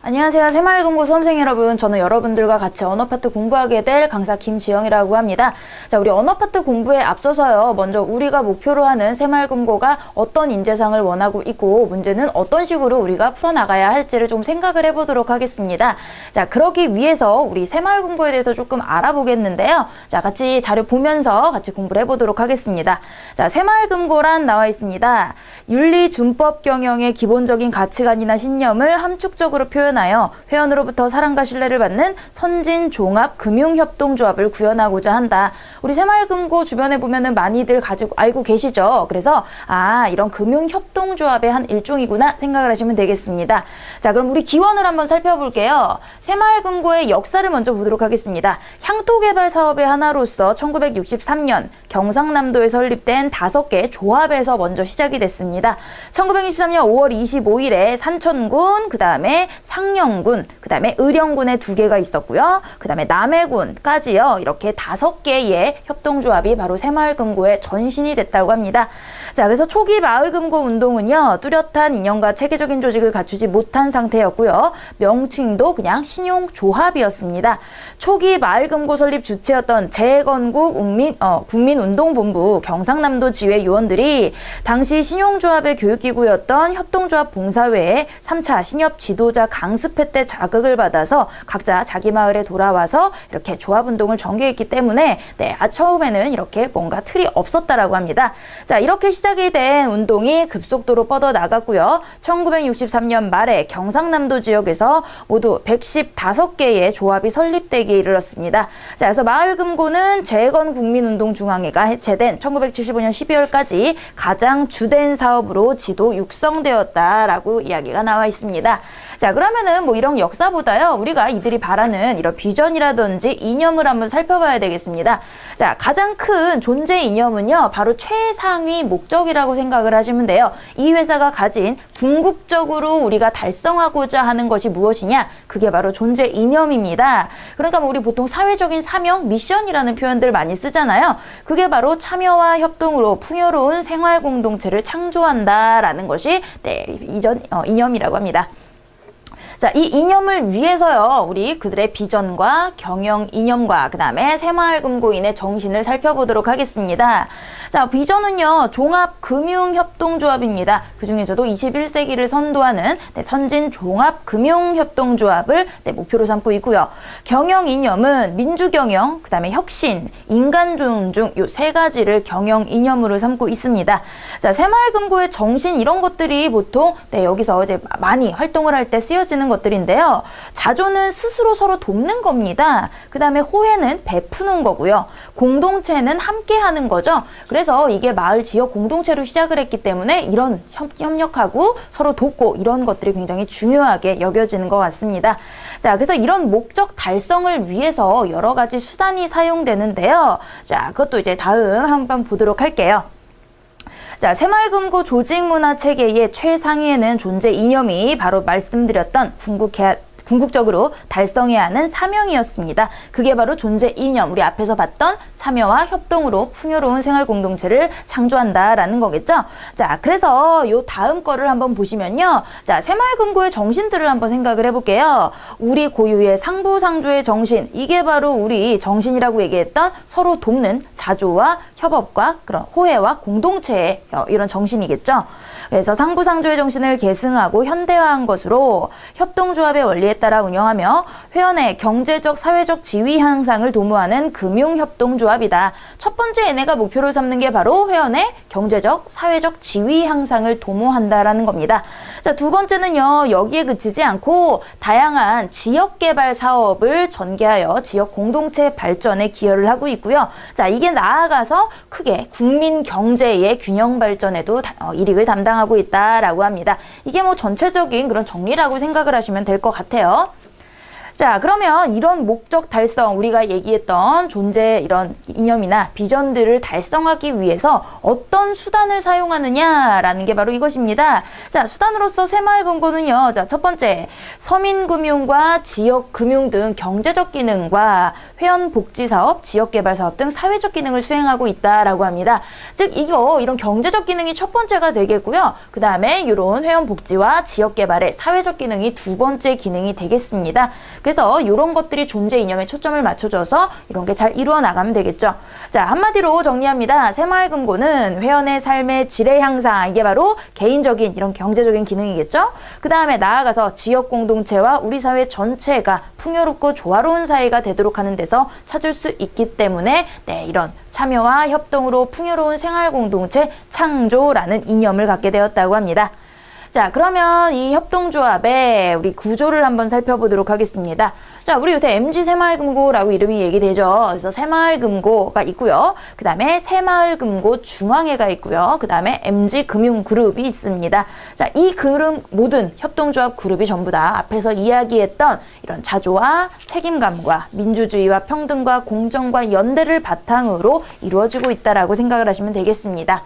안녕하세요. 새마을금고 수험생 여러분. 저는 여러분들과 같이 언어 파트 공부하게 될 강사 김지영이라고 합니다. 자, 우리 언어 파트 공부에 앞서서요. 먼저 우리가 목표로 하는 새마을금고가 어떤 인재상을 원하고 있고 문제는 어떤 식으로 우리가 풀어나가야 할지를 좀 생각을 해보도록 하겠습니다. 자, 그러기 위해서 우리 새마을금고에 대해서 조금 알아보겠는데요. 자, 같이 자료 보면서 같이 공부를 해보도록 하겠습니다. 자, 새마을금고란 나와 있습니다. 윤리, 준법, 경영의 기본적인 가치관이나 신념을 함축적으로 표현하여 회원으로부터 사랑과 신뢰를 받는 선진 종합 금융협동조합을 구현하고자 한다. 우리 새마을금고 주변에 보면은 많이들 알고 계시죠? 그래서 이런 금융협동조합의 한 일종이구나 생각을 하시면 되겠습니다. 자, 그럼 우리 기원을 한번 살펴볼게요. 새마을금고의 역사를 먼저 보도록 하겠습니다. 향토개발 사업의 하나로서 1963년 경상남도에 설립된 5개 조합에서 먼저 시작이 됐습니다. 1963년 5월 25일에 산천군, 그 다음에 상영군, 그 다음에 의령군에 2개가 있었고요. 그 다음에 남해군까지요. 이렇게 5개의 협동조합이 바로 새마을금고의 전신이 됐다고 합니다. 자, 그래서 초기 마을금고 운동은요. 뚜렷한 이념과 체계적인 조직을 갖추지 못한 상태였고요. 명칭도 그냥 신용조합이었습니다. 초기 마을금고 설립 주체였던 재건국 국민운동본부 경상남도 지회 요원들이 당시 신용조합의 교육기구였던 협동조합 봉사회에 3차 신협 지도자 강습회 때 자극을 받아서 각자 자기 마을에 돌아와서 이렇게 조합운동을 전개했기 때문에 처음에는 이렇게 뭔가 틀이 없었다라고 합니다. 자, 이렇게 시작이 된 운동이 급속도로 뻗어나갔고요. 1963년 말에 경상남도 지역에서 모두 115개의 조합이 설립되기에 이르렀습니다. 자, 그래서 마을금고는 재건국민운동중앙회가 해체된 1975년 12월까지 가장 주된 사업으로 지도 육성되었다라고 이야기가 나와 있습니다. 자, 그러면은 뭐 이런 역사보다요, 우리가 이들이 바라는 이런 비전이라든지 이념을 한번 살펴봐야 되겠습니다. 자, 가장 큰 존재 이념은요, 바로 최상위 목적이라고 생각을 하시면 돼요. 이 회사가 가진 궁극적으로 우리가 달성하고자 하는 것이 무엇이냐? 그게 바로 존재 이념입니다. 그러니까 뭐 우리 보통 사회적인 사명, 미션이라는 표현들 많이 쓰잖아요. 그게 바로 참여와 협동으로 풍요로운 생활 공동체를 창조한다라는 것이 이념이라고 합니다. 자, 이 이념을 위해서요, 우리 그들의 비전과 경영 이념과 그 다음에 새마을금고인의 정신을 살펴보도록 하겠습니다. 자, 비전은요, 종합금융협동조합입니다. 그 중에서도 21세기를 선도하는 선진 종합금융협동조합을 목표로 삼고 있고요. 경영 이념은 민주경영, 그 다음에 혁신, 인간존중 요 3가지를 경영 이념으로 삼고 있습니다. 자, 새마을금고의 정신 이런 것들이 보통 여기서 이제 많이 활동을 할 때 쓰여지는 것들인데요. 자조는 스스로 서로 돕는 겁니다. 그 다음에 호혜는 베푸는 거고요. 공동체는 함께 하는 거죠. 그래서 이게 마을 지역 공동체로 시작을 했기 때문에 이런 협력하고 서로 돕고 이런 것들이 굉장히 중요하게 여겨지는 것 같습니다. 자, 그래서 이런 목적 달성을 위해서 여러 가지 수단이 사용되는데요. 자, 그것도 이제 다음 한번 보도록 할게요. 자, 새마을금고 조직문화체계의 최상위에는 존재 이념이 바로 말씀드렸던 궁극적으로 달성해야 하는 사명이었습니다. 그게 바로 존재 이념, 우리 앞에서 봤던 참여와 협동으로 풍요로운 생활 공동체를 창조한다라는 거겠죠. 자, 그래서 요 다음 거를 한번 보시면요. 자, 새마을금고의 정신들을 한번 생각을 해볼게요. 우리 고유의 상부상조의 정신, 이게 바로 우리 정신이라고 얘기했던 서로 돕는 자조와 협업과 그런 호혜와 공동체의 이런 정신이겠죠. 그래서 상부상조의 정신을 계승하고 현대화한 것으로 협동조합의 원리에 따라 운영하며 회원의 경제적, 사회적 지위 향상을 도모하는 금융협동조합이다. 첫 번째 얘네가 목표로 삼는 게 바로 회원의 경제적, 사회적 지위 향상을 도모한다라는 겁니다. 자, 두 번째는요, 여기에 그치지 않고 다양한 지역개발 사업을 전개하여 지역 공동체 발전에 기여를 하고 있고요. 자, 이게 나아가서 크게 국민 경제의 균형 발전에도 이익을 담당하고 있다라고 합니다. 이게 뭐 전체적인 그런 정리라고 생각을 하시면 될 것 같아요. 자, 그러면 이런 목적 달성, 우리가 얘기했던 존재 이런 이념이나 비전들을 달성하기 위해서 어떤 수단을 사용하느냐라는 게 바로 이것입니다. 자, 수단으로서 새마을금고는요. 자, 첫 번째, 서민금융과 지역금융 등 경제적 기능과 회원복지사업, 지역개발사업 등 사회적 기능을 수행하고 있다라고 합니다. 즉, 이런 경제적 기능이 첫 번째가 되겠고요. 그 다음에 이런 회원복지와 지역개발의 사회적 기능이 두 번째 기능이 되겠습니다. 그래서 이런 것들이 존재 이념에 초점을 맞춰줘서 이런 게 잘 이루어 나가면 되겠죠. 자, 한마디로 정리합니다. 새마을금고는 회원의 삶의 질의 향상, 이게 바로 개인적인 이런 경제적인 기능이겠죠. 그 다음에 나아가서 지역 공동체와 우리 사회 전체가 풍요롭고 조화로운 사회가 되도록 하는 데서 찾을 수 있기 때문에 이런 참여와 협동으로 풍요로운 생활 공동체 창조라는 이념을 갖게 되었다고 합니다. 자, 그러면 이 협동조합의 우리 구조를 한번 살펴보도록 하겠습니다. 자, 우리 요새 MG새마을금고라고 이름이 얘기되죠. 그래서 새마을금고가 있고요. 그 다음에 새마을금고 중앙회가 있고요. 그 다음에 MG금융그룹이 있습니다. 자, 이 그룹 모든 협동조합 그룹이 전부 다 앞에서 이야기했던 이런 자조와 책임감과 민주주의와 평등과 공정과 연대를 바탕으로 이루어지고 있다라고 생각을 하시면 되겠습니다.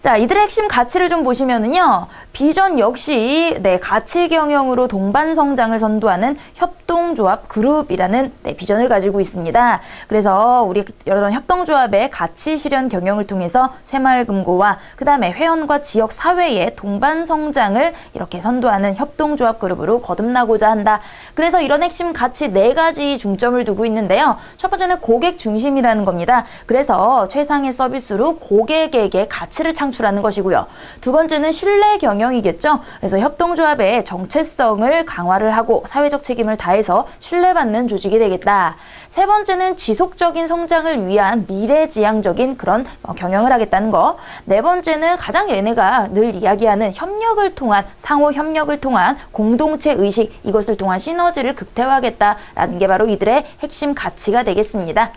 자, 이들의 핵심 가치를 좀 보시면은요, 비전 역시 가치 경영으로 동반 성장을 선도하는 협동조합 그룹이라는 비전을 가지고 있습니다. 그래서 우리 이런 협동조합의 가치 실현 경영을 통해서 새마을금고와 그 다음에 회원과 지역 사회의 동반 성장을 이렇게 선도하는 협동조합 그룹으로 거듭나고자 한다. 그래서 이런 핵심 가치 4가지 중점을 두고 있는데요. 첫 번째는 고객 중심이라는 겁니다. 그래서 최상의 서비스로 고객에게 가치를 창출하는 것이고요. 두 번째는 신뢰 경영이겠죠. 그래서 협동조합의 정체성을 강화를 하고 사회적 책임을 다해서 신뢰받는 조직이 되겠다. 세 번째는 지속적인 성장을 위한 미래지향적인 그런 경영을 하겠다는 거. 네 번째는 가장 얘네가 늘 이야기하는 협력을 통한, 상호 협력을 통한 공동체 의식, 이것을 통한 시너지를 극대화하겠다라는 게 바로 이들의 핵심 가치가 되겠습니다.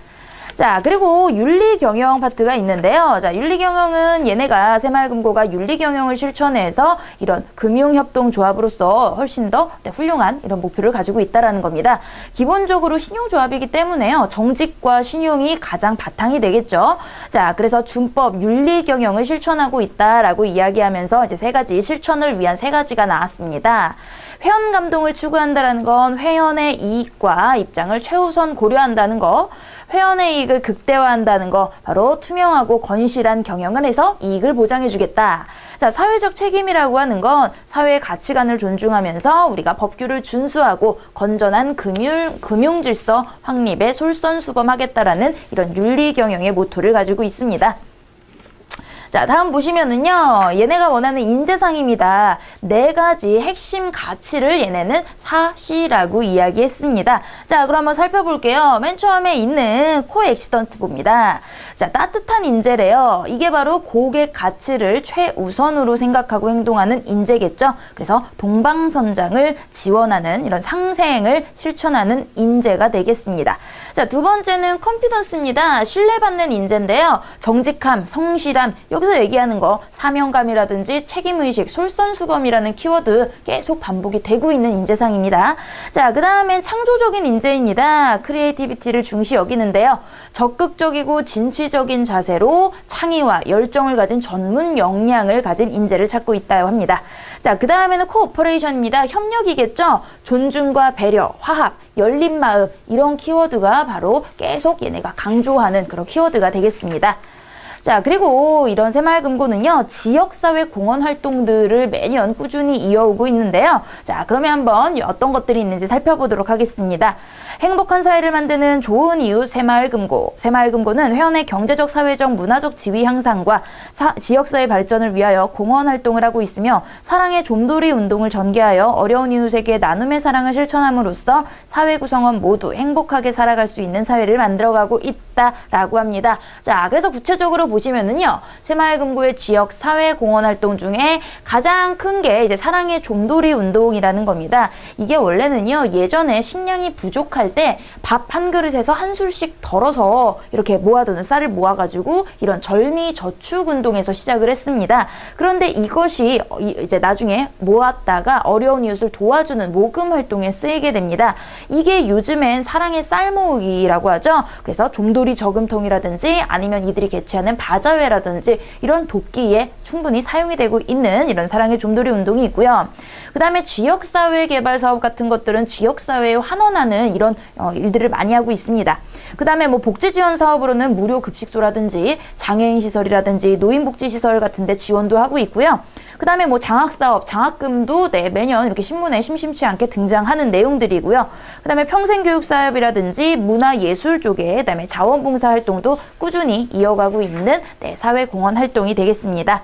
자, 그리고 윤리경영 파트가 있는데요. 자, 윤리경영은 얘네가 새마을금고가 윤리경영을 실천해서 이런 금융협동조합으로서 훨씬 더 훌륭한 이런 목표를 가지고 있다라는 겁니다. 기본적으로 신용조합이기 때문에요. 정직과 신용이 가장 바탕이 되겠죠. 자, 그래서 준법 윤리경영을 실천하고 있다라고 이야기하면서 이제 3가지 실천을 위한 3가지가 나왔습니다. 회원 감동을 추구한다는 건 회원의 이익과 입장을 최우선 고려한다는 거, 회원의 이익을 극대화한다는 거, 바로 투명하고 건실한 경영을 해서 이익을 보장해주겠다. 자, 사회적 책임이라고 하는 건 사회의 가치관을 존중하면서 우리가 법규를 준수하고 건전한 금융 질서 확립에 솔선수범하겠다라는 이런 윤리 경영의 모토를 가지고 있습니다. 자, 다음 보시면은요, 얘네가 원하는 인재상입니다. 4가지 핵심 가치를 얘네는 4C라고 이야기했습니다. 자, 그럼 한번 살펴볼게요. 맨 처음에 있는 코엑시던트 봅니다. 자, 따뜻한 인재래요. 이게 바로 고객 가치를 최우선으로 생각하고 행동하는 인재겠죠. 그래서 동방선장을 지원하는 이런 상생을 실천하는 인재가 되겠습니다. 자, 두 번째는 컨피던스입니다. 신뢰받는 인재인데요. 정직함, 성실함, 여기서 얘기하는 거 사명감이라든지 책임의식, 솔선수범이라는 키워드 계속 반복이 되고 있는 인재상입니다. 자, 그 다음엔 창조적인 인재입니다. 크리에이티비티를 중시 여기는데요. 적극적이고 진취적인 자세로 창의와 열정을 가진 전문 역량을 가진 인재를 찾고 있다고 합니다. 자, 그 다음에는 코오퍼레이션입니다. 협력이겠죠. 존중과 배려, 화합, 열린 마음, 이런 키워드가 바로 계속 얘네가 강조하는 그런 키워드가 되겠습니다. 자, 그리고 이런 새마을금고는요, 지역사회 공헌 활동들을 매년 꾸준히 이어오고 있는데요. 자, 그러면 한번 어떤 것들이 있는지 살펴보도록 하겠습니다. 행복한 사회를 만드는 좋은 이웃 새마을금고. 새마을금고는 회원의 경제적, 사회적, 문화적 지위 향상과 지역사회 발전을 위하여 공헌 활동을 하고 있으며 사랑의 좀돌이 운동을 전개하여 어려운 이웃에게 나눔의 사랑을 실천함으로써 사회 구성원 모두 행복하게 살아갈 수 있는 사회를 만들어가고 있다라고 합니다. 자, 그래서 구체적으로 보시면은요, 새마을금고의 지역 사회공헌 활동 중에 가장 큰 게 이제 사랑의 좀돌이 운동이라는 겁니다. 이게 원래는요, 예전에 식량이 부족할 때 밥 한 그릇에서 한 술씩 덜어서 이렇게 모아두는 쌀을 모아가지고 이런 절미저축운동에서 시작을 했습니다. 그런데 이것이 이제 나중에 모았다가 어려운 이웃을 도와주는 모금 활동에 쓰이게 됩니다. 이게 요즘엔 사랑의 쌀 모으기라고 하죠. 그래서 좀돌이 저금통이라든지 아니면 이들이 개최하는 바자회라든지 이런 돕기에 충분히 사용이 되고 있는 이런 사랑의 좀돌이 운동이 있고요. 그 다음에 지역사회 개발 사업 같은 것들은 지역사회에 환원하는 이런 일들을 많이 하고 있습니다. 그 다음에 뭐 복지 지원 사업으로는 무료 급식소라든지 장애인 시설이라든지 노인복지 시설 같은 데 지원도 하고 있고요. 그 다음에 뭐 장학사업, 장학금도 매년 이렇게 신문에 심심치 않게 등장하는 내용들이고요. 그 다음에 평생교육사업이라든지 문화예술 쪽에, 그 다음에 자원봉사 활동도 꾸준히 이어가고 있는 사회공헌 활동이 되겠습니다.